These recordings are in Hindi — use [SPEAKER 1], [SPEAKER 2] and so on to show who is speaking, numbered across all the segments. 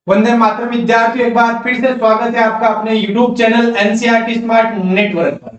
[SPEAKER 1] वंदे मातरम विद्यार्थियों, एक बार फिर से स्वागत है आपका अपने YouTube channel NCERT smart network पर।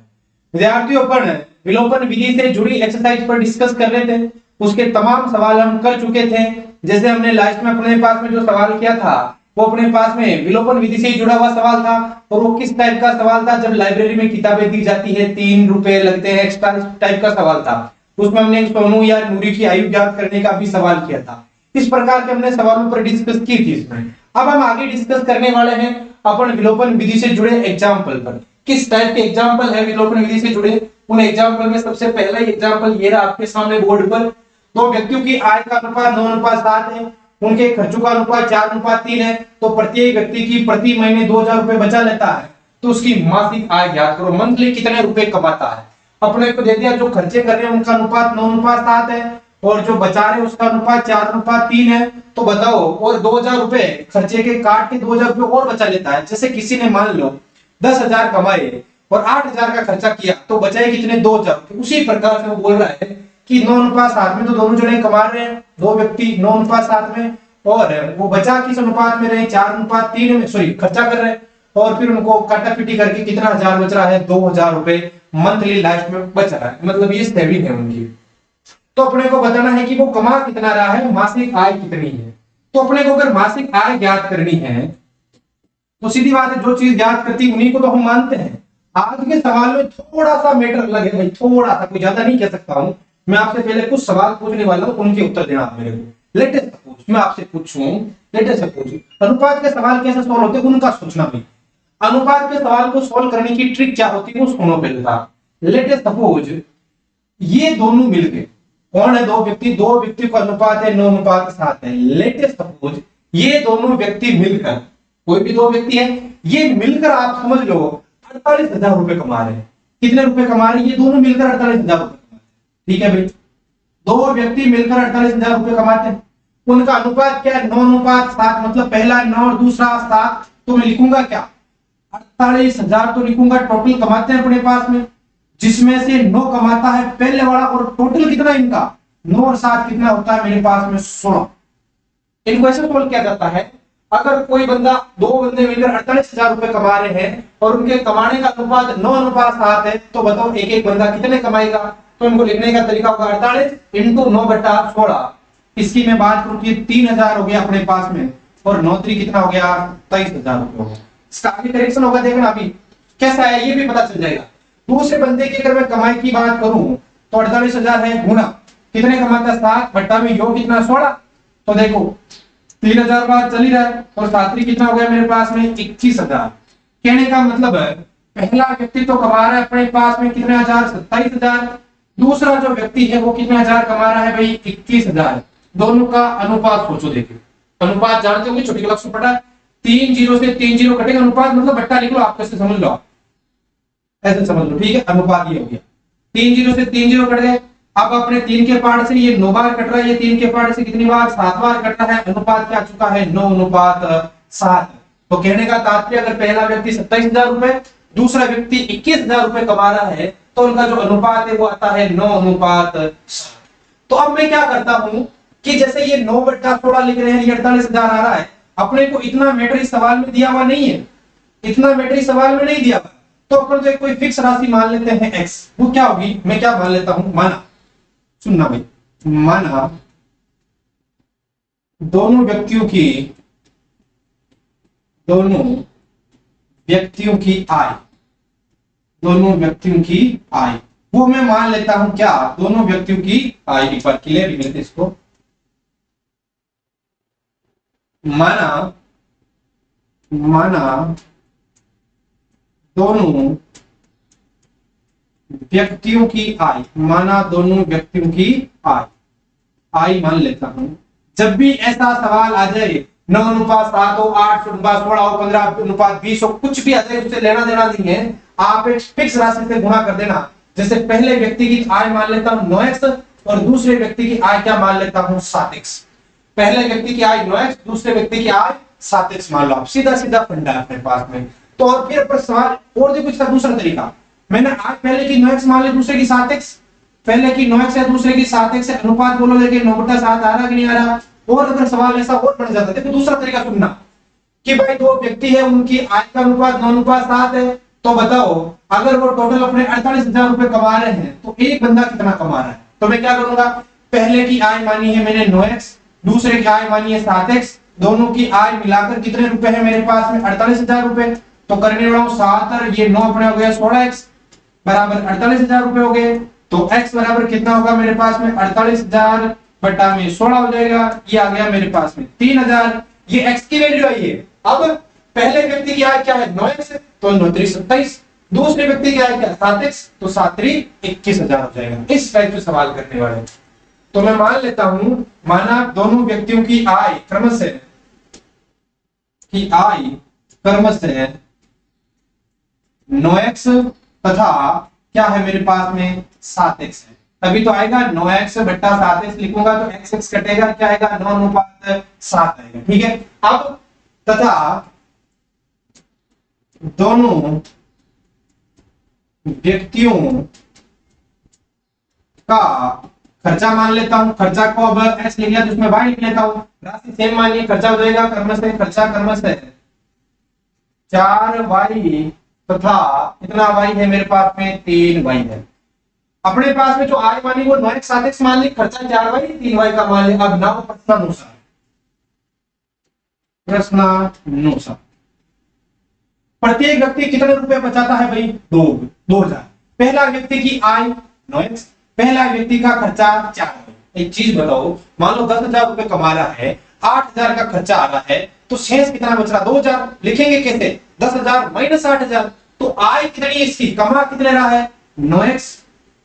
[SPEAKER 1] विद्यार्थियों, अपन विलोपन विधि से जुड़ी एक्सरसाइज पर डिस्कस कर रहे थे। उसके तमाम सवाल हम कर चुके थे। जैसे हमने लास्ट में अपने पास में जो सवाल किया था वो अपने पास में विलोपन विधि से जुड़ा हुआ सवाल था। और वो किस टाइप का सवाल था? जब लाइब्रेरी में किताबें दी जाती है 3 रुपए लगते हैं, एक्स्ट्रा टाइप का सवाल था। उसमें हमने सोनू या नूरी की आयु ज्ञात करने का भी सवाल किया था। इस प्रकार के हमने सवालों पर डिस्कस की थी इसमें। अब हम आगे डिस्कस करने वाले हैं अपन विलोपन विधि से जुड़े एग्जाम्पल पर। किस टाइप के एग्जाम्पल है विलोपन विधि से जुड़े? उन एग्जाम्पल में सबसे पहला एग्जाम्पल ये रहा आपके सामने बोर्ड पर। दो व्यक्तियों की आय का अनुपात 9:7 है, उनके खर्चों का अनुपात 4:3 है। तो प्रत्येक व्यक्ति की प्रति महीने 2000 रुपए बचा लेता है। तो उसकी मासिक आय ज्ञात करो, मंथली कितने रुपए कमाता है। अपने को दे दिया जो खर्चे कर रहे हैं उनका अनुपात 9:7 है और जो बचा रहे उसका अनुपात 4:3 है। तो बताओ, और 2000 रुपए खर्चे के काट के 2000 रुपए और बचा लेता है। जैसे किसी ने मान लो 10,000 कमाए और 8,000 का खर्चा किया तो बचाए कितने? 2000। उसी प्रकार से वो बोल रहा है कि 9:7 में तो दोनों जने कमा रहे हैं, दो व्यक्ति 9:7 में, और वो बचा किस अनुपात में रहे? 4:3 में, सॉरी खर्चा कर रहे हैं। और फिर उनको काटापीटी करके कितना हजार बच रहा है? 2000 रुपए मंथली लाइफ में बच रहा है। मतलब ये सेविंग है उनकी। तो अपने को बताना है कि वो कमा कितना रहा है, मासिक आय कितनी है। तो अपने को अगर मासिक आय ज्ञात करनी है तो सीधी बात है, जो चीज ज्ञात करती है उन्हीं को तो हम मानते हैं। आज के सवाल में थोड़ा सा मैटर अलग है भाई, थोड़ा सा, कोई ज्यादा नहीं कह सकता हूं। मैं आपसे पहले कुछ सवाल पूछने वाला हूं, उनके उत्तर देना आप मेरे को। लेटेस्ट सपोज मैं आपसे पूछूं, लेटेस्ट सपोज अनुपात के सवाल कैसे सोल्व होते हैं उनका सोचना भाई। अनुपात के सवाल को सोल्व करने की ट्रिक क्या होती है वो सुनो पहले था। लेटेस्ट सपोज ये दोनों मिलके, कौन है? दो व्यक्ति का अनुपात है 9:7 है। लेटेस्ट सपोज ये दोनों व्यक्ति मिलकर, कोई भी दो व्यक्ति है, ये मिलकर आप समझ लो 48,000 रुपए कमा रहे हैं। कितने रुपए कमा रहे हैं? ये दोनों मिलकर 48,000 रुपए कमा रहे हैं। ठीक है भाई, दो व्यक्ति मिलकर 48,000 रुपए कमाते हैं। उनका अनुपात क्या है? 9:7। मतलब पहला 9 और दूसरा 7। तो मैं लिखूंगा क्या? 48,000 तो लिखूंगा टोटल कमाते हैं अपने पास में, जिसमें से 9 कमाता है पहले वाला। और टोटल कितना इनका? 9 और 7 कितना होता है मेरे पास में? 16। इनको ऐसे सोल्व किया जाता है। अगर कोई बंदा, दो बंदे मिलकर 48,000 रुपए कमा रहे हैं और उनके कमाने का अनुपात 9:7 है, तो बताओ एक एक बंदा कितने कमाएगा? तो इनको लिखने का तरीका होगा 48 इंटू 9/16। इसकी मैं बात करूं कि 3,000 हो गया अपने पास में, और 9 कितना हो गया? 23,000 रुपए हो गया। इसका आगे करेक्शन होगा, देखना अभी कैसा है ये भी पता चल जाएगा। दूसरे बंदे की अगर मैं कमाई की बात करूं तो 48,000 है गुना कितने कमाता है? 7 बट्टा में योग कितना? 16। तो देखो 3,000 बार चल ही रहा है और 7 कितना हो गया मेरे पास में? 21,000। कहने का मतलब है पहला व्यक्ति तो कमा रहा है अपने पास में कितने हजार? 27,000। दूसरा जो व्यक्ति है वो कितने हजार कमा रहा है भाई? 21,000। दोनों का अनुपात सोचो। देखिए अनुपात जानते होंगे, छोटी क्लास में पढ़ा। 3 जीरो से 3 जीरो कटेगा, अनुपात मतलब बट्टा लिख लो, आप कैसे समझ लो, ऐसे समझ लो। ठीक है, अनुपात ये हो गया। 3 जीरो से 3 जीरो कट गए। अब अपने 3 के पार्ट से ये 9 बार कट रहा है, ये 3 के पार्ट से कितनी बार? 7 बार कट रहा है। अनुपात क्या आ चुका है? 9:7। तो कहने का तात्पर्य अगर पहला व्यक्ति 27,000 रुपए, दूसरा व्यक्ति 21,000 रुपए कमा रहा है, तो उनका जो अनुपात है वो आता है 9:7। तो अब मैं क्या करता हूं कि जैसे ये 9/16 लिख रहे हैं, ये 48,000 आ रहा है। अपने को इतना मैटर इस सवाल में दिया हुआ नहीं है, इतना मैटर इस सवाल में नहीं दिया हुआ। तो अपन तो कोई फिक्स राशि मान लेते हैं x। वो क्या होगी? मैं क्या मान लेता हूं? माना, सुनना भाई, माना दोनों व्यक्तियों की आय, दोनों व्यक्तियों की आय, वो मैं मान लेता हूं क्या? दोनों व्यक्तियों की आय। एक बार क्लियर भी लेते इसको। माना दोनों व्यक्तियों की आय, माना दोनों व्यक्तियों की आय मान लेता हूं। जब भी ऐसा सवाल आ जाए 9:7 हो, 8:16 हो, 15:20 हो, कुछ भी आ जाए, उससे लेना देना नहीं है। आप एक फिक्स राशि से गुणा कर देना। जैसे पहले व्यक्ति की आय मान लेता हूं 9x और दूसरे व्यक्ति की आय क्या मान लेता हूं? 7x। पहले व्यक्ति की आय 9x, दूसरे व्यक्ति की आय 7x मान लो। सीधा सीधा फंडा है अपने पास में। तो और फिर पर सवाल और देखो, इसका दूसरा तरीका, मैंने आज पहले की 9x मान ली, दूसरे की 7x। पहले की 9x है, दूसरे की 7x है। अनुपात बोलो, देखिए 9/7 आ रहा कि नहीं आ रहा? और अगर सवाल ऐसा और बन जाता है, देखो दूसरा तरीका सुनना। कि भाई दो व्यक्ति है, उनकी आय का अनुपात 9:7 है, तो बताओ अगर वो टोटल अपने 48,000 रुपए कमा रहे हैं तो एक बंदा कितना कमा रहा है। तो मैं क्या करूंगा, पहले की आय मानी है मैंने 9x, दूसरे की आय मानी है 7x, दोनों की आय मिलाकर कितने रुपए है मेरे पास में 48,000 रुपए। तो करने वाला हूं 7 और ये 9 अपने हो गया 16x बराबर 48,000 रुपए हो गए। तो x बराबर कितना होगा मेरे पास में 48,000 बटा में 16 हो जाएगा, ये आ गया मेरे पास में 3,000। ये x की वैल्यू आई है। अब पहले व्यक्ति की आय क्या है 9x, तो 9 3 27, दूसरे व्यक्ति की आय क्या 7x, तो 7 3 21,000 हो जाएगा। इस टाइप से सवाल करने वाले। तो मैं मान लेता हूं, माना दोनों व्यक्तियों की आय क्रमशः है 9x तथा क्या है मेरे पास में 7x है, तभी तो आएगा 9x बट्टा 7x लिखूंगा तो x कटेगा, क्या आएगा 9:7 आएगा। ठीक है। अब तथा दोनों व्यक्तियों का खर्चा मान लेता हूं, खर्चा को अब x लिख लिया तो उसमें y लिख लेता हूं, राशि सेम मानिए, खर्चा हो जाएगा क्रमशः 4y तथा इतना y है मेरे पास में 3y है। अपने पास में जो आय मानी वो 9x 7x मान ली, खर्चा 4y 3y का मान लिया। अब नाउ प्रश्नानुसार प्रत्येक व्यक्ति कितने रुपए बचाता है भाई 2,000। पहला व्यक्ति की आय 9x, पहला व्यक्ति का खर्चा 4। एक चीज बताओ, मान लो 10,000 रुपए कमा रहा है, 8,000 का खर्चा आ रहा है, तो शेष कितना बच रहा 2,000। लिखेंगे कैसे 10,000 माइनस 8,000, तो आय कितनी है इसकी, कमा कितने रहा है 9x,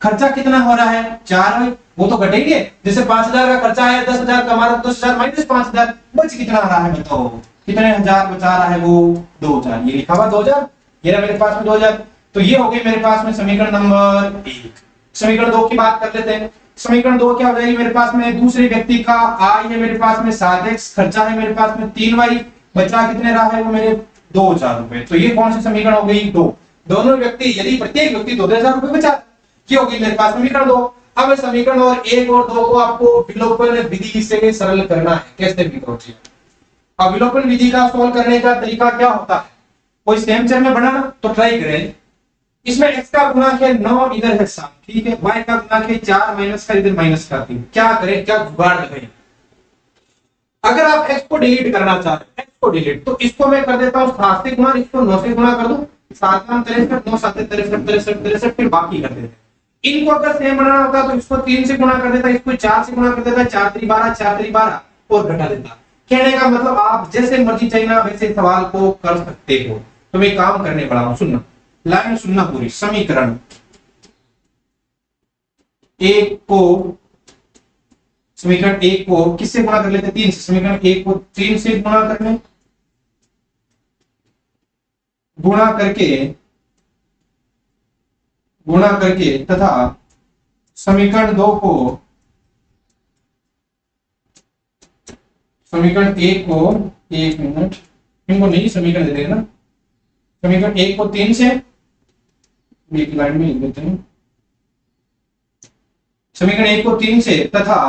[SPEAKER 1] खर्चा कितना हो रहा है 4y, वो तो घटेंगे। जैसे 5,000 का खर्चा है 10,000 कमा रहा, 10,000 माइनस 5,000 बच कितना रहा है बताओ, कितने हजार बचा रहा है वो 2,000। ये लिखा हुआ 2,000, ये रहा मेरे पास में 2,000। तो ये हो गई मेरे पास में समीकरण नंबर 1। समीकरण 2 की बात कर लेते हैं। समीकरण 2 क्या हो जाएगी मेरे पास में, दूसरे व्यक्ति का आय है मेरे पास में 7x, खर्चा है मेरे पास में 3y, बचा कितने रहा है वो मेरे 2,000 रुपए। तो ये कौन सी समीकरण हो गई 2। दोनों व्यक्ति यदि प्रत्येक व्यक्ति 2,000 रुपए बचा, क्या होगी मेरे पास समीकरण 2। अब समीकरण और 1 और 2 को आपको विलोपन विधि से सरल करना है। कैसे भी करोगे, अब विलोपन विधि का सॉल्व करने का तरीका क्या होता है, कोई सेम चर में बनाना तो ट्राई करें। इसमें x का गुणांक है 9, इधर है 7, ठीक है। y का गुणांक है 4 माइनस का, इधर माइनस का 3। क्या करें, क्या जुगाड़ लगाएं। अगर आप x को डिलीट करना चाहते हैं, x को डिलीट, तो इसको मैं कर देता हूं 7 से गुणा, इसको 9 से गुणा कर दूं, 7 63 9 7 63 फिर बाकी कर देते हैं। इनको अगर सेम बनाना होता तो इसको 3 से गुणा कर देता, इसको 4 से गुणा कर देता, 4 3 12 4 3 12 और घटा देता। कहने का मतलब आप जैसे मर्जी चाहिए ना वैसे सवाल को कर सकते हो। तो मैं काम करने वाला हूं, सुनना, लाइन सुनना पूरी। समीकरण 1 को किससे गुणा कर लेते 3 से, समीकरण 1 को 3 से गुणा करके तथा समीकरण 2 को, समीकरण 1 को, एक मिनट इनको नहीं समीकरण दे देना, समीकरण 1 को 3 से एक लाइन में लिख देते हैं, समीकरण 1 को 3 से तथा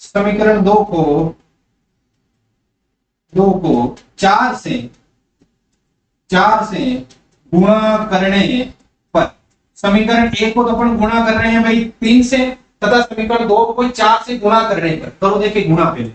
[SPEAKER 1] समीकरण 2 को 4 से गुणा करने पर, समीकरण 1 को तो अपन गुणा कर रहे हैं भाई 3 से, तथा समीकरण 2 को 4 से गुणा करने पर, करो देखिए गुणा, पहले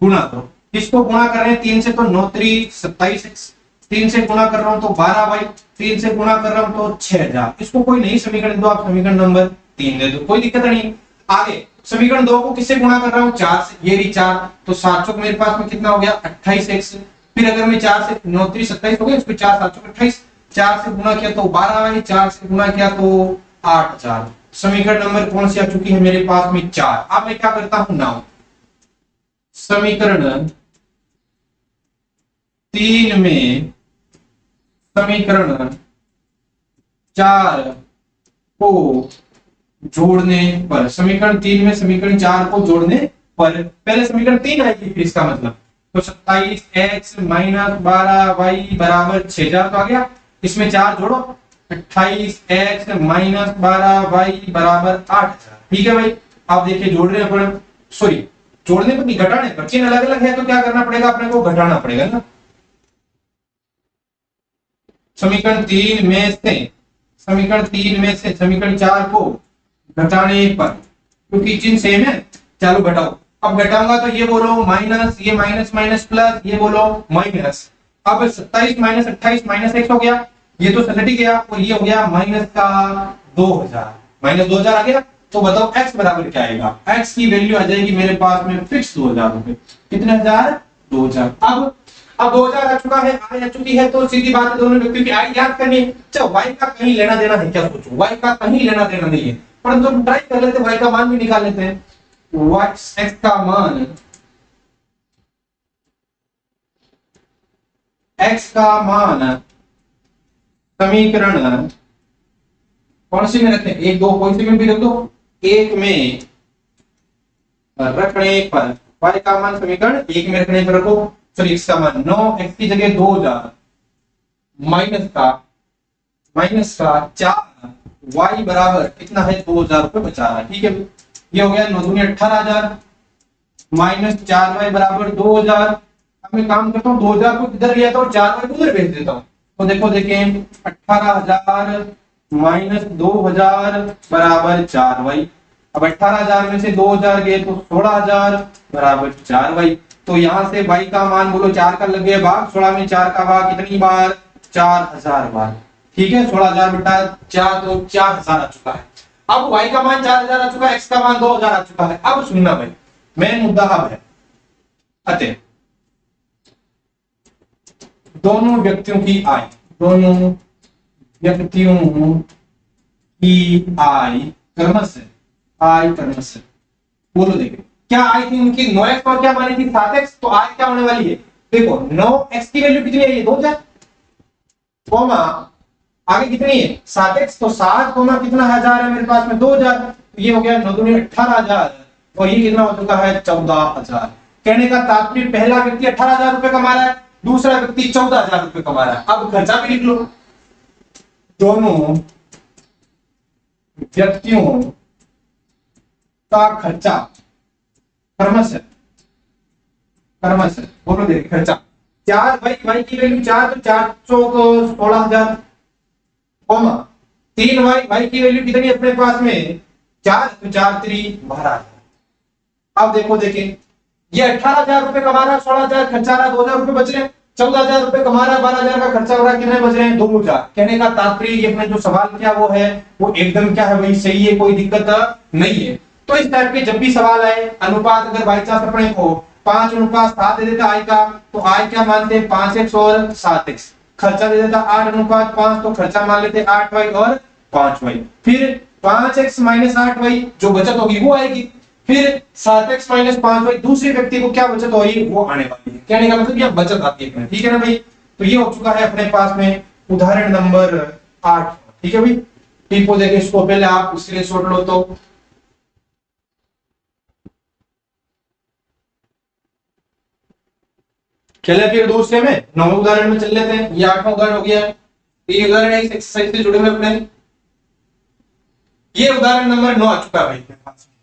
[SPEAKER 1] गुणा करो, किसको गुणा कर रहे हैं 3 से, तो 9 3 27, 3 से गुणा कर रहा हूं तो 12y, 3 से गुणा कर रहा हूं तो 6,000। इसको कोई नहीं समीकरण दो, आप समीकरण नंबर 3 दे दो, कोई दिक्कत नहीं। आगे समीकरण 2 को किससे गुणा कर रहा हूं 4 से, ये भी 4, तो 7 चौक मेरे पास में कितना हो गया 28x। फिर अगर मैं 4 से 9 3 27 हो गया, इसको 4 7 चौक 28, 4 से गुणा किया तो 12y, 4 से गुणा किया तो 8,000। समीकरण नंबर कौन सी आ चुकी है मेरे पास में 4। अब मैं क्या करता हूं नाउ, समीकरण 3 में समीकरण 4 को जोड़ने पर, समीकरण 3 में समीकरण 4 को जोड़ने पर, पहले समीकरण 3 आएगी फिर इसका मतलब, तो 27x माइनस 12y बराबर 6,000 तो आ गया। इसमें 4 जोड़ो, 28x माइनस 12y बराबर 8,000। ठीक है भाई, आप देखिए जोड़ रहे हैं अपन, सॉरी जोड़ने पर नहीं, घटाने पर। चिन्ह अलग अलग है तो क्या करना पड़ेगा, अपने को घटाना पड़ेगा ना। समीकरण 3 में से समीकरण 4 को घटाने पर, क्योंकि चिन्ह सेम है, चलो घटाओ। अब घटाऊंगा तो ये बोलो माइनस, ये माइनस माइनस प्लस, ये बोलो माइनस। अब 27 माइनस 28 माइनस x हो गया, ये तो सलट ही गया, और ये हो गया माइनस का 2000, माइनस 2000 आ गया। तो बताओ x बराबर क्या आएगा, x की वैल्यू आ जाएगी मेरे पास में फिक्स 2000 रुपए। कितने हजार, 2000। अब 2000 आ चुका है, आई आ चुकी है, तो सीधी बात है दोनों व्यक्तियों की आई याद करनी है। चलो y का कहीं लेना देना है क्या, सोचो y का कहीं लेना देना नहीं है, परंतु हम ट्राई कर लेते, y का मान भी निकाल लेते हैं। x का मान, x का मान समीकरण कौन सी में रखें, एक दो कोई सी में भी रख दो, एक में रखने पर, y का मान समीकरण एक में रखने पर रखो। चलिए x का मान 9, x की जगह 2000 माइनस का 4, y बराबर कितना है, 2000 रुपए बचा रहा है। ठीक है, ये हो गया 9 दूनी 18,000 माइनस 4y बराबर 2000। अब मैं काम करता हूँ, 2000 को इधर लिया था और 4y को उधर भेज देता हूँ। तो देखो देखें 18,000 माइनस 2000 बराबर 4y। अब 18,000 में से 2000 गए तो 16,000 बराबर 4y। तो यहां से y का मान बोलो 4 का लग गया भाग, 16 में 4 का भाग कितनी बार, 4000 बार। ठीक है, 16,000 बटा 4 तो 4000 आ चुका है। अब y का मान 4000 आ चुका है, x का मान 2000 आ चुका है। अब सुनना भाई, मेन मुद्दा अब है, अतः दोनों व्यक्तियों की आय, क्रमशः बोलो देखें क्या आई थी उनकी, 9x और क्या मानी थी 7x, तो आय क्या होने वाली है, देखो 9x की वैल्यू कितनी है, ये 2000 कोमा आगे कितनी है 7x, तो 7 कोमा कितना हजार है मेरे पास में 2000, तो ये हो गया 9 दूनी 18,000 और ये कितना हो चुका है 14,000। कहने का तात्पर्य पहला व्यक्ति 18,000 रुपए कमा रहा है, दूसरा व्यक्ति 14,000 रुपए कमा रहा है। अब खर्चा भी लिख लो, दोनों व्यक्तियों का खर्चा क्रमशः बोलो देखिए खर्चा 4 y की वैल्यू 4 तो 4 चौक 16,000 कोमा 3 y की वैल्यू कितनी अपने पास में 4 तो 4 3 12,000। अब देखो देखें ये 18,000 रुपए कमा रहा है, 16,000 खर्चा रहा, 2,000 रुपए बच रहे हैं, 14,000 रुपए कमा रहा है, 12,000 का खर्चा हो रहा है, कितने बच रहे हैं 2,000। कहने का तात्पर्य ये अपने जो सवाल किया वो है वो एकदम क्या है वही सही है, कोई दिक्कत नहीं है। तो इस टाइप के जब भी सवाल आए अनुपात, अगर बाई चांस अपने को 5:7 दे देता आय का, तो आय क्या मानते 5x और 7x, खर्चा दे देता 8:5 तो खर्चा मान लेते 8y और 5y, फिर 5x माइनस 8y जो बचत होगी वो आएगी, फिर 7x माइनस 5y दूसरे व्यक्ति को क्या बचत हो रही है वो आने वाली है। कहने का मतलब यह बचत आती है, ठीक है ना भाई। तो ये हो चुका है अपने पास में उदाहरण नंबर 8। ठीक है भाई, टिप को देखिए, इसको पहले आप स्क्रीनशॉट लो। तो चलिए फिर दूसरे में 9वें उदाहरण में चल लेते हैं। ये 8वां उदाहरण हो गया, ये उदाहरण है इस एक्सरसाइज से जुड़े हुए अपने। ये उदाहरण नंबर 9 आ चुका है भाई।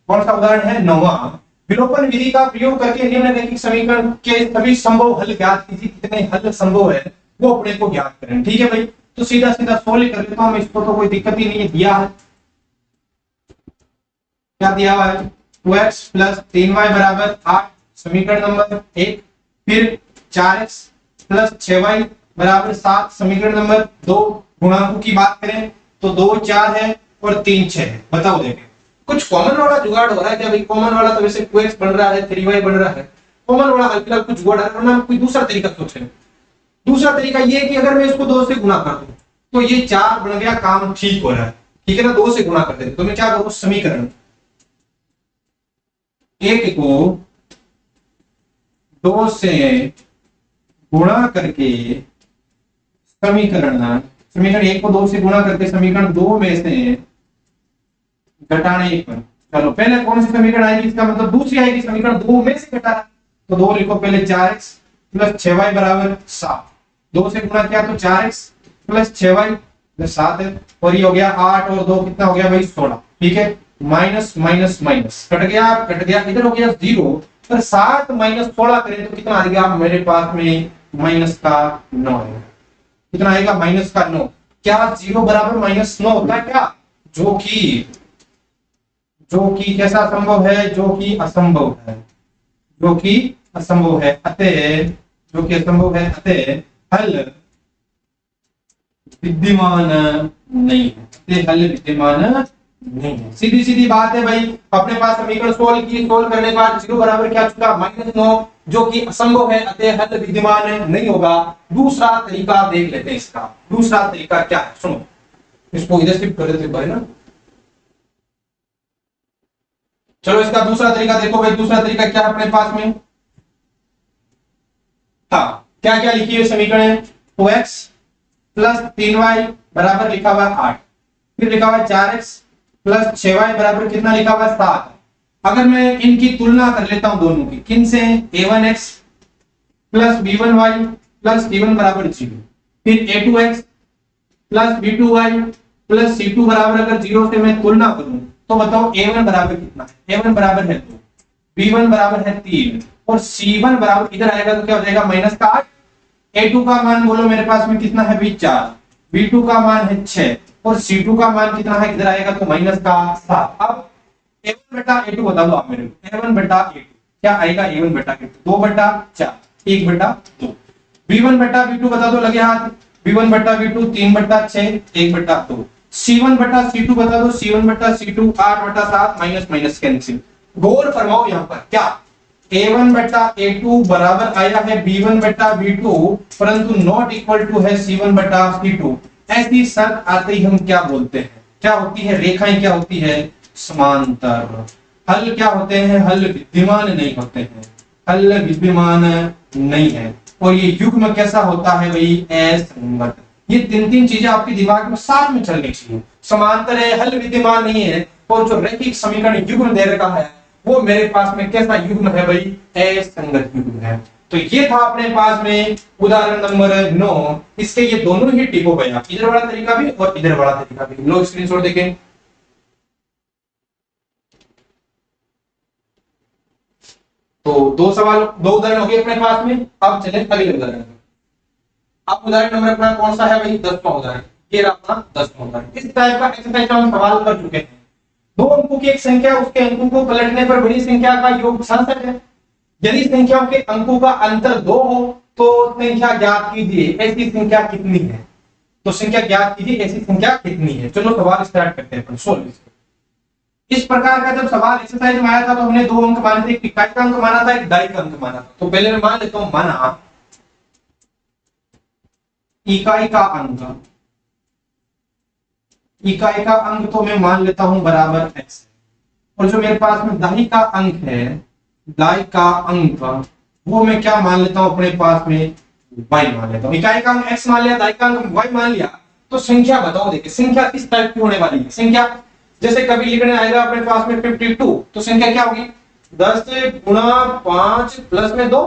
[SPEAKER 1] कौन सा उदाहरण है 9वां। विलोपन विधि का प्रयोग करके निम्नलिखित समीकरण के सभी संभव हल ज्ञात कीजिए। कितने हल संभव है वो अपने को ज्ञात करें। ठीक है भाई, तो सीधा सीधा सोल्व कर लेता हूं, इसको तो कोई दिक्कत ही नहीं है। दिया है क्या दिया हुआ है 2x प्लस 3y बराबर 8 समीकरण नंबर 1, फिर 4x प्लस 6y बराबर 7 समीकरण नंबर 2। गुणांकों की बात करें तो 2 4 है और 3 6 है। बताओ देखें कुछ कॉमन वाला जुगाड़ हो रहा है क्या भाई। कॉमन वाला तो वैसे 2x बन रहा है, 3y बन रहा है, कॉमन वाला फिलहाल कुछ जुगाड़ है, वरना कोई दूसरा तरीका सोचे। दूसरा तरीका ये है कि अगर मैं इसको 2 से गुणा कर दूं तो ये 4 बन गया, काम ठीक हो रहा है। ठीक है ना, 2 से गुणा कर देते तो मैं क्या करूं, समीकरण 1 को 2 से गुणा करके समीकरण 1 को 2 से गुणा करके समीकरण 2 में से घटाने पर। चलो पहले कौन सी समीकरण आएगी, इसका मतलब दूसरी आएगी, समीकरण 2 में से घटाना। तो 2 लिखो पहले 4x प्लस 6y बराबर 7। 2 से गुणा किया तो 4x प्लस 6y 7 है, और ये हो गया 8 और 2 कितना हो गया भाई 16। ठीक है, माइनस माइनस माइनस कट गया, इधर हो गया 0 पर 7 माइनस 16 करें तो कितना आएगा मेरे पास में माइनस का 9 है। कितना आएगा माइनस का 9। क्या 0 बराबर माइनस 9 होता है क्या? जो कि कैसा संभव है? जो कि असंभव है। जो कि असंभव है, अतः जो कि असंभव है, अतः हल विद्यमान नहीं है। अतः हल विद्यमान नहीं है। सीधी सीधी बात है भाई। अपने पास समीकरण सोल्व करने के बाद 0 बराबर क्या चुका -9, जो कि असंभव है, अतः हल विद्यमान नहीं होगा। दूसरा तरीका देख लेते हैं इसका। दूसरा तरीका क्या है? सुनो, इसको इधर शिफ्ट कर देते भाई ना। चलो इसका दूसरा तरीका देखो भाई। दूसरा तरीका क्या है अपने पास में? हाँ, क्या क्या लिखी हुई समीकरण है? 2x प्लस 3y बराबर लिखा हुआ 8, फिर लिखा हुआ 4x प्लस 6y बराबर कितना लिखा हुआ 7। अगर मैं इनकी तुलना कर लेता हूं दोनों की, किन से? a1x plus b1y plus c1 बराबर 0, फिर a2x plus b2y plus c2 बराबर अगर 0 से मैं तुलना करूं तो बताओ a1 बराबर कितना है? a1 बराबर है 2, b1 बराबर है 3 और c1 बराबर इधर आएगा तो क्या हो जाएगा माइनस का 8। a2 का मान बोलो मेरे पास में कितना है भाई 4, b2 का मान है 6 और c2 का मान कितना है? इधर आएगा तो माइनस का 7। अब a1 बटा a2 बता दो आप मेरे को। a1 बटा a2 क्या आएगा? a1 बटा a2 2 बटा 4 1 बटा 2। b1 बटा b2 बता दो, लगे हाथ। b1 बटा b2 3 बटा 6 1 बटा 2। c1 बटा c2 बता दो, c1 बटा c2 8 बटा 7 माइनस माइनस कैंसिल। गौर फरमाओ यहाँ पर क्या a1 बटा a2 बराबर आया है b1 बटा b2 परंतु नॉट इक्वल टू है c1 बटा c2। ऐसी शर्त आते ही हम क्या बोलते हैं? क्या होती है? रेखाएं क्या होती है? समांतर। हल क्या होते हैं? हल विद्यमान नहीं होते हैं। हल विद्यमान नहीं है। और ये युग्म कैसा होता है भाई? असंगत। ये तीन तीन चीजें आपके दिमाग में साथ में चलनी चाहिए। समांतर है, हल विद्यमान नहीं है, और जो रैखिक समीकरण युग्म दे रखा है वो मेरे पास में कैसा युग्म है भाई? असंगत युग्म है। तो ये था अपने पास में उदाहरण नंबर 9। इसके ये दोनों ही टिक हो गया, इधर वाला तरीका भी और इधर वाला तरीका भी। लो स्क्रीनशॉट देखें। तो दो उदाहरण हो गए अपने पास में। अब चले अगले उदाहरण में। अब उदाहरण नंबर अपना कौन सा है भाई? 10वां उदाहरण। ये अपना 10वां उदाहरण। इस टाइप का एक्सरसाइज हम सवाल कर चुके हैं। दो अंकों की एक संख्या, उसके अंकों को पलटने पर बड़ी संख्या का योग 66 है। यदि संख्याओं के अंकों का अंतर 2 हो तो संख्या ज्ञात कीजिए, ऐसी संख्या कितनी है? तो संख्या ज्ञात कीजिए, ऐसी संख्या कितनी है? चलो सवाल स्टार्ट करते हैं। सोल्व इस प्रकार का जब सवाल एक्सरसाइज में आया था तो हमने 2 अंक माने थे, एक इकाई का अंक माना था, एक दाई का अंक माना था। तो पहले मैं मान लेता हूं, माना इकाई का अंक, इकाई का अंक तो मैं मान लेता हूं बराबर x, और जो मेरे पास में दाई का अंक है, दाई का अंक वो मैं क्या मान लेता हूं अपने पास में? y मान लेता हूं। इकाई का अंक x मान लिया, दाई का अंक y मान लिया। तो संख्या बताओ। देखिए संख्या किस टाइप की होने वाली है? संख्या जैसे कभी लिखने आएगा अपने पास में 52, तो संख्या क्या होगी? 10 गुणा 5 प्लस में 2,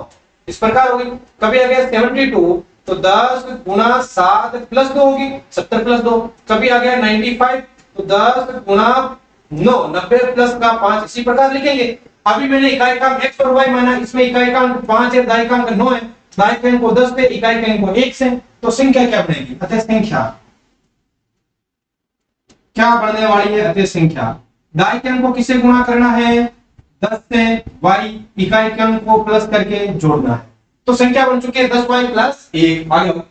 [SPEAKER 1] इस प्रकार होगी। कभी आ गया 72, तो 10 गुणा 7 प्लस 2 होगी, 70 प्लस 2। कभी आ गया 95, तो 10 गुणा 9 90 प्लस का 5, इसी प्रकार लिखेंगे। अभी मैंने इकाई का अंक x और y माना, इसमें इकाई का अंक 5 है, दाई का अंक 9 है, दाई के अंक को 10 पे, इकाई के अंक को 1 से, तो संख्या क्या बनेगी? अतः संख्या क्या बनने वाली है? अतः संख्या दाई के अंक को किससे गुणा करना है? 10 से, y इकाई के अंक को प्लस करके जोड़ना है। तो संख्या बन चुकी है 10y प्लस 1। आगे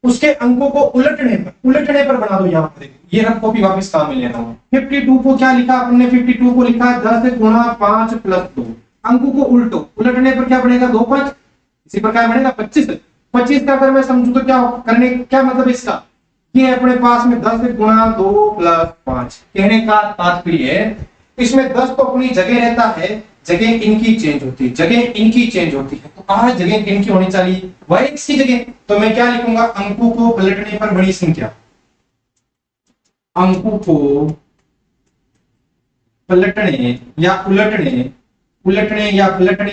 [SPEAKER 1] उसके अंकों को उलटने पर बना दो। यहाँ पर ये रफ कॉपी वापस काम में लेना हूँ। 52 को क्या लिखा हमने? 52 को लिखा 10 गुणा 5 प्लस 2। अंकों को उलटने पर क्या बनेगा? 2 5, इसी प्रकार बनेगा 25। 25 का अगर मैं समझू तो क्या मतलब इसका? ये अपने पास में 10 गुणा 2 प्लस 5। कहने का तात्पर्य है इसमें 10 तो अपनी जगह रहता है, जगह इनकी चेंज होती है, जगह इनकी चेंज होती है। तो कहां जगह इनकी होनी चाहिए? वही इसकी जगह। तो मैं क्या लिखूंगा? अंकों को पलटने पर बड़ी संख्या, अंकों को पलटने या उलटने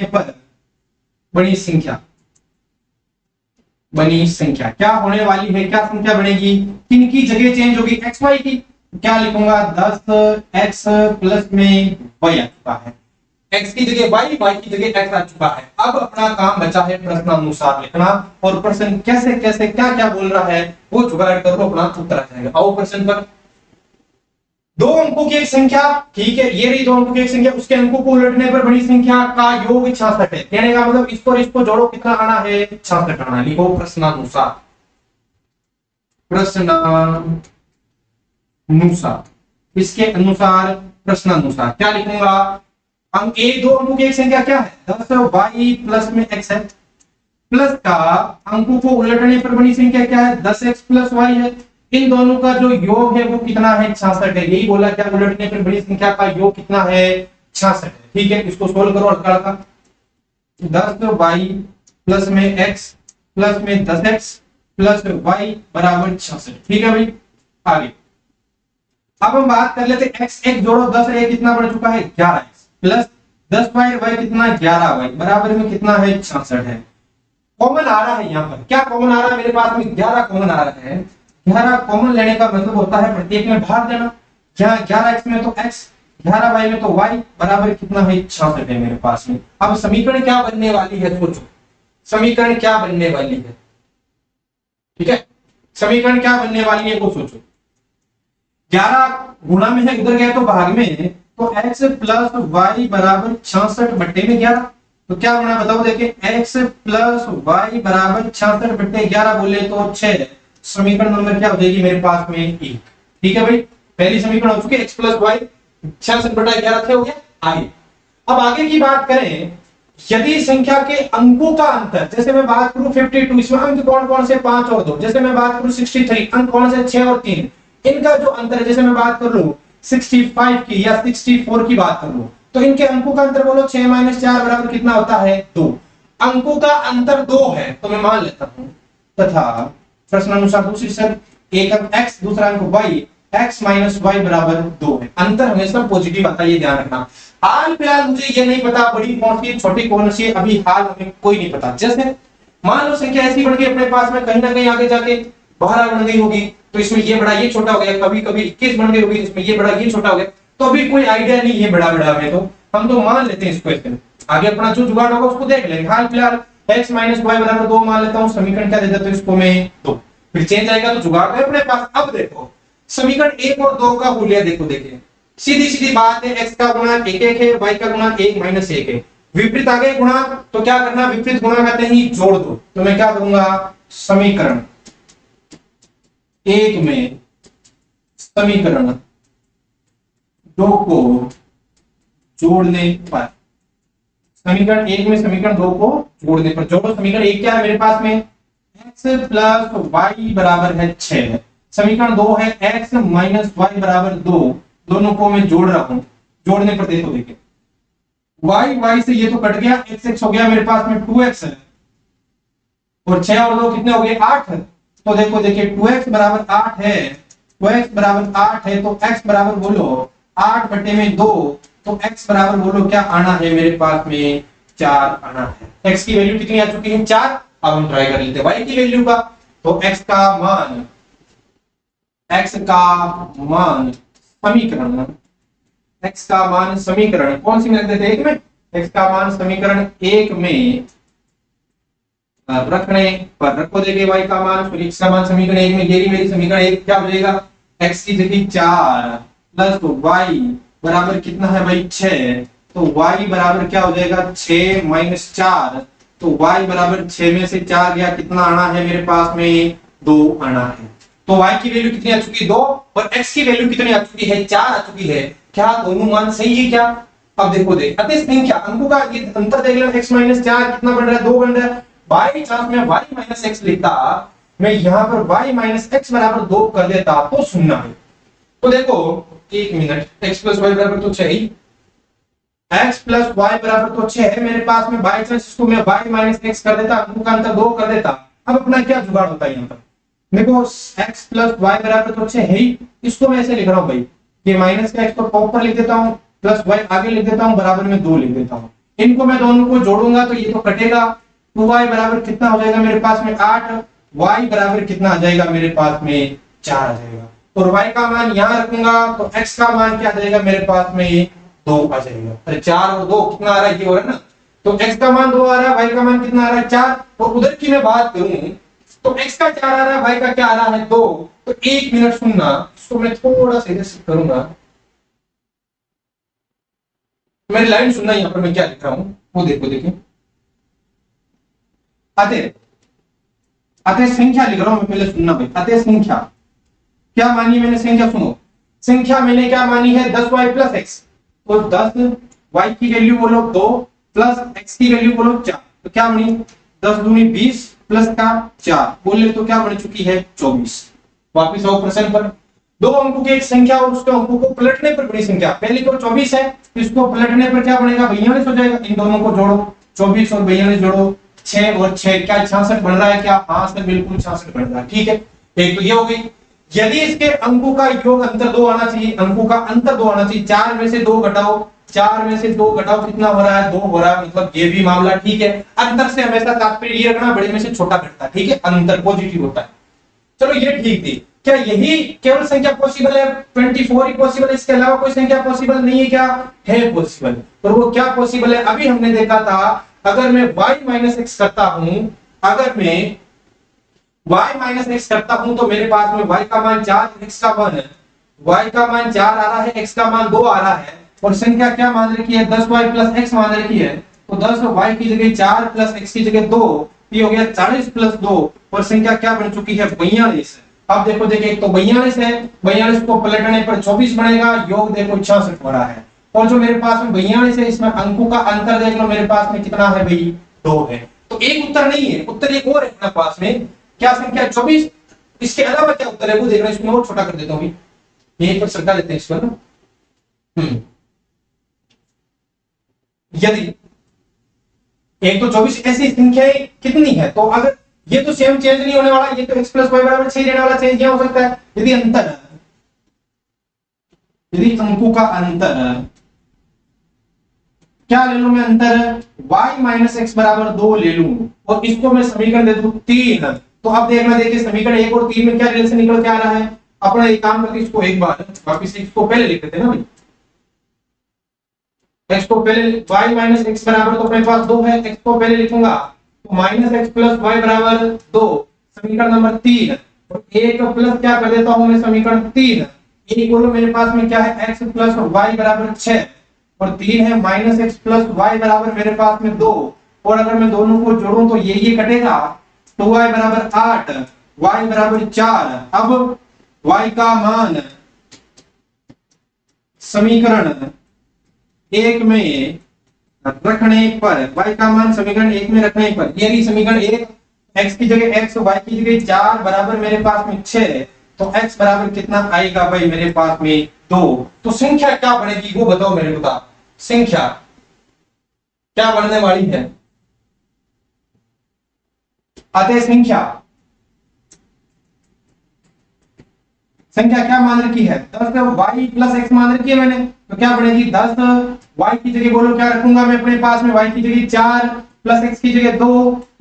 [SPEAKER 1] पर बड़ी संख्या, बनी संख्या क्या होने वाली है? क्या संख्या बनेगी? किनकी जगह चेंज होगी? एक्स वाई की। क्या लिखूंगा? 10x प्लस में y आ चुका है, x की जगह y की जगह x आ चुका है। अब अपना काम बचा है प्रश्नानुसार लिखना, और प्रश्न कैसे कैसे क्या क्या बोल रहा है वो जुगाड़ कर लो, अपना उत्तर आ जाएगा। आओ प्रश्न पर। दो अंकों की एक संख्या, ठीक है, ये रही दो अंकों की एक संख्या, उसके अंकों को उलटने पर बड़ी संख्या का योग 66 है। कहने का मतलब इसको और इसको जोड़ो, कितना आना है? 66 आना। लिखो प्रश्नानुसार, प्रश्नानुसार, इसके अनुसार प्रश्नानुसार क्या लिखूंगा? अंक ए, दो अंकों की एक संख्या क्या है? 10y प्लस में x है, प्लस का अंकों को उलटने पर बड़ी संख्या क्या है? 10x प्लस y है। इन दोनों का जो योग है वो कितना है? 66 है। यही बोला क्या? उलटने पर बड़ी संख्या का योग कितना है? 66 है। ठीक है, इसको सोल्व करो हल्का हल्का। 10y प्लस में x प्लस में 10x प्लस y बराबर 66। ठीक है भाई, आगे अब हम बात कर लेते हैं x, एक जोड़ो 10 है, कितना बढ़ चुका है? 11x प्लस 10y, y कितना? 11y बराबर में कितना है? 66 है। कॉमन आ रहा है यहाँ पर, क्या कॉमन आ रहा है मेरे पास में? 11 कॉमन आ रहा है। 11 कॉमन लेने का मतलब होता है प्रत्येक में भाग देना। यहाँ 11x में तो x, 11y में तो y बराबर कितना है? 66 है मेरे पास में। अब समीकरण क्या बनने वाली है? सोचो समीकरण क्या बनने वाली है। ठीक है, समीकरण क्या बनने वाली है वो सोचो। 11 गुणा में है, उधर गया तो भाग में, तो x प्लस y बराबर 66 बट्टे में 11। तो क्या होना बताओ? देखिए x प्लस y बराबर 66 बट्टे 11 बोले तो 6। समीकरण नंबर क्या हो जाएगी मेरे पास में? 1। ठीक है भाई, पहली समीकरण हो चुकी है, x प्लस y 66 बटा 11 हो गया। आगे अब आगे की बात करें, यदि संख्या के अंकों का अंतर, जैसे मैं बात करूं 52, इसमें अंक कौन कौन से? 5 और 2। जैसे मैं बात करूं 63, अंक कौन से? 6 और 3। इनका जो अंतर है, जैसे मैं बात कर लूं 65 की या 64 की बात कर लूं, तो इनके अंकों का अंतर बोलो 6 माइनस 4 बराबर कितना होता है? 2। अंकों का अंतर 2 है तो मैं मान लेता हूं, तथा प्रश्नानुसार दूसरी शर्त, एक अंक x दूसरा अंक y, x माइनस y बराबर 2 है। अंतर हमेशा पॉजिटिव आता है, ये ध्यान रखना। हाल फिलहाल मुझे ये नहीं पता बड़ी कौन सी छोटी कौन सी, अभी हाल हमें कोई नहीं पता। जैसे मान लो संख्या ऐसी बढ़ गई अपने पास में, कहीं ना कहीं आगे जाके 12 बन गई होगी, तो इसमें ये बड़ा ये छोटा हो गया। कभी कभी 21 बन गई होगी, इसमें ये बड़ा ये छोटा हो गया। तो अभी कोई आइडिया नहीं है बड़ा बड़ा में, तो हम तो मान लेते हैं इसको ऐसे। आगे अपना जो जुगाड़ होगा उसको देख लेंगे। हाल फिलहाल x माइनस y बराबर 2 मान लेता हूँ। समीकरण क्या दे देता हूँ इसको मैं? 2। फिर चेंज आएगा तो जुगाड़ है अपने पास। अब देखो समीकरण 1 और 2 का मूल्य देखो, देखिए सीधी सीधी बात है, x का गुणा 1 1 है, y का गुणा 1 माइनस 1 है। विपरीत आ गए गुणा, तो क्या करना? विपरीत गुणा करते ही जोड़ दो। तो मैं क्या करूंगा? समीकरण 1 में समीकरण 2 को जोड़ने पर, समीकरण 1 में समीकरण 2 को जोड़ने पर, जोड़ो। समीकरण 1 क्या है मेरे पास में? x प्लस y बराबर है 6 है। समीकरण 2 है x माइनस y बराबर 2। दोनों को मैं जोड़ रहा हूं, जोड़ने पर देखो, देखिए y से ये तो कट गया, x हो गया मेरे पास में 2x है, और 6 और 2 कितने हो गए? 8। तो देखो देखिए 2x बराबर 8 है, 2x बराबर 8 है, तो x बराबर बोलो 8 बटे में 2, तो x बराबर बोलो क्या आना है मेरे पास में? 4 आना है। x की वैल्यू कितनी आ चुकी है? 4। अब हम ट्राई कर लेते हैं y की वैल्यू का। तो x का मान समीकरण, x का मान समीकरण कौन सी में रख देते? 1 में। x का मान समीकरण 1 में रखने पर रखो, देखिए y का मान, फिर x का मान समीकरण 1 में, ये मेरी समीकरण 1 क्या हो जाएगा? x की जगह 4 प्लस y बराबर कितना है भाई? 6। तो y बराबर क्या हो जाएगा? 6 माइनस 4। तो y बराबर 6 में से 4 गया, कितना आना है मेरे पास में? 2 आना है। तो y की वैल्यू कितनी आ चुकी है? 2। और x की वैल्यू कितनी आ चुकी है? 4 आ चुकी है। क्या दोनों मान सही है क्या? अब देखो देख अति संख्या अंकों का ये अंतर देख लो, x माइनस 4 कितना बन रहा है? 2 बन रहा है। बाई चांस में y माइनस x लिखता, मैं यहाँ पर y माइनस x बराबर 2 कर देता तो सुनना है। तो देखो 1 मिनट, x प्लस y बराबर तो 6 ही, x प्लस y बराबर तो 6 है मेरे पास में। बाई चांस इसको मैं y माइनस x कर देता, अंकों का अंतर 2 कर देता। अब अपना क्या जुगाड़ होता है यहाँ पर? देखो x प्लस y बराबर तो 6 है ही, इसको मैं ऐसे लिख रहा हूँ भाई, ये माइनस का x को टॉप पर लिख देता हूँ, प्लस y आगे लिख देता हूँ, बराबर में 2 लिख देता हूँ। इनको मैं दोनों को जोड़ूंगा तो ये तो कटेगा। 2y बराबर कितना हो जाएगा मेरे पास में? 8। y बराबर कितना आ जाएगा मेरे पास में? 4 आ जाएगा। और y का मान यहाँ रखूंगा तो x का मान क्या आ जाएगा मेरे पास में? 2 आ जाएगा। अरे 4 और 2 कितना आ रहा है, ये हो रहा है ना। तो x का मान 2 आ रहा है, y का मान कितना आ रहा है 4। और उधर की मैं बात करूं तो x का 4 आ रहा है, y का क्या आ रहा है 2। तो 1 मिनट सुनना, इसको मैं थोड़ा सा इधर शिफ्ट करूंगा, मेरी लाइन सुनना, यहां पर मैं क्या लिख रहा हूं वो देखो। देखिए अतः अतः संख्या लिख रहा हूं मैं, पहले सुनना भाई। अतः संख्या क्या मानी मैंने, संख्या सुनो। संख्या मैंने क्या मानी है 10y प्लस एक्स। तो 10y की वैल्यू बोलो 2 प्लस x की वैल्यू बोलो 4। तो क्या बनी 10 दूनी 20 प्लस का 4 बोले तो क्या बन चुकी है 24। वापिस आओ प्रश्न पर। दो अंकों की एक संख्या और उसके अंकों को पलटने पर बड़ी संख्या, पहली तो 24 है, इसको पलटने पर क्या बनेगा 42 हो जाएगा। इन दोनों को जोड़ो, 24 और 42 जोड़ो, 6 और 6 क्या 66 बन रहा है क्या? हाँ सर बिल्कुल 66 बन रहा है। ठीक है, एक तो ये हो गई। यदि इसके अंकों का योग अंतर 2 आना चाहिए, अंकों का अंतर 2 आना चाहिए। 4 में से 2 घटाओ, 4 में से 2 घटाओ कितना हो रहा है 2 हो रहा है, मतलब ये भी मामला ठीक है। अंतर से हमेशा तात्पर्य ये रखना बड़े में से छोटा घटता है, ठीक है, अंतर पॉजिटिव होता है। चलो ये ठीक थी। क्या यही केवल संख्या पॉसिबल है? 24 ही पॉसिबल है, इसके अलावा कोई संख्या पॉसिबल नहीं है क्या? है पॉसिबल। और वो क्या पॉसिबल है? अभी हमने देखा था, अगर मैं y माइनस एक्स करता हूं, अगर मैं y माइनस एक्स करता हूं तो मेरे पास में y का मान 4, x का मान y का मान 4 आ रहा है, x का मान 2 आ रहा है, और संख्या क्या मान रखी है 10y प्लस एक्स मान रखी है। तो 10y की जगह 4 प्लस x की जगह 2, ये हो गया 40 प्लस 2, और संख्या क्या बन चुकी है 42। अब देखो देखिए, एक तो 42 है, 42 को पलटने पर 24 बनेगा, योग देखो 66 हो रहा है। और जो मेरे पास में 42 है, इसमें अंकों का अंतर देख लो, मेरे पास में कितना है भाई 2 है। तो एक उत्तर नहीं है, उत्तर एक और है अपने पास में, क्या संख्या 24। इसके अलावा क्या उत्तर है वो देख रहे हैं, इसमें और छोटा कर देता हूं, यहीं पर सरका लेते हैं इसको ना। यदि एक तो 24 ऐसी संख्याएं कितनी है, तो अगर ये तो सेम चेंज नहीं होने वाला, ये तो x प्लस वाई बराबर 6 रहने वाला, चेंज क्या हो सकता है? यदि अंतर, यदि अंकों का अंतर, क्या ले लूं मैं अंतर, y माइनस एक्स बराबर 2 ले लूं, और इसको मैं समीकरण दे दूं 3। तो अब देखना, देखिए समीकरण 1 और 3 में क्या रिलेशन निकल के आ रहा है। अपना एक काम करके इसको एक बार वापिस इसको पहले लिख देते हैं ना भाई, x को पहले y माइनस एक्स बराबर, तो अपने पास 2 है, x को पहले लिखूंगा तो माइनस एक्स प्लस वाई बराबर 2, समीकरण नंबर 3। और एक प्लस क्या कर देता हूं मैं समीकरण 3, एक बोलो मेरे पास में क्या है x प्लस वाई बराबर 6, और 3 है माइनस एक्स प्लस वाई बराबर मेरे पास में 2। और अगर मैं दोनों को जोड़ूं तो ये कटेगा, 2y बराबर 8, y बराबर 4। अब y का मान समीकरण 1 में रखने पर, y का मान समीकरण 1 में रखने पर, यदि समीकरण 1 x की जगह x, y की जगह 4 बराबर मेरे पास में 6, तो x बराबर कितना आएगा भाई मेरे पास में 2। तो संख्या क्या बनेगी वो बताओ मेरे को, संख्या क्या बनने वाली है? अतः संख्या क्या मान रखी है 10 y प्लस एक्स मान रखी है मैंने, तो क्या बनेगी 10 y की जगह बोलो क्या रखूंगा मैं अपने पास में, y की जगह 4 प्लस x की जगह 2,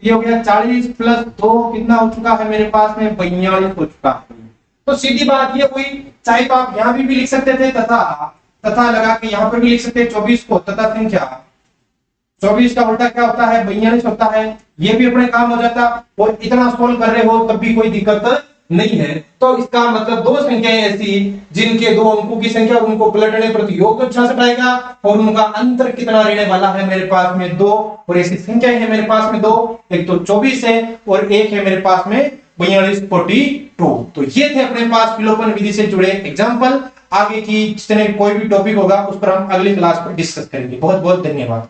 [SPEAKER 1] ये हो गया 40 प्लस 2 कितना हो चुका है मेरे पास में 42 हो चुका है। तो सीधी बात ये हुई, चाहे तो आप यहां भी लिख सकते थे तथा लगा के यहां पर भी लिख सकते 24 को, तथा संख्या 24 का उल्टा क्या होता है 42 होता है, ये भी अपने काम हो जाता। और इतना सोल्व कर रहे हो तब भी कोई दिक्कत नहीं है। तो इसका मतलब दो संख्याएं ऐसी जिनके 2 अंकों की संख्या, उनको पलटने पर योग तो 66 आएगा, और उनका अंतर कितना रहने वाला है मेरे पास में 2। और ऐसी संख्याएं है मेरे पास में 2, एक तो 24 है और एक है मेरे पास में 42 42। तो ये थे अपने पास विलोपन विधि से जुड़े एग्जाम्पल। आगे की जितने कोई भी टॉपिक होगा उस पर हम अगली क्लास पर डिस्कस करेंगे। बहुत बहुत धन्यवाद।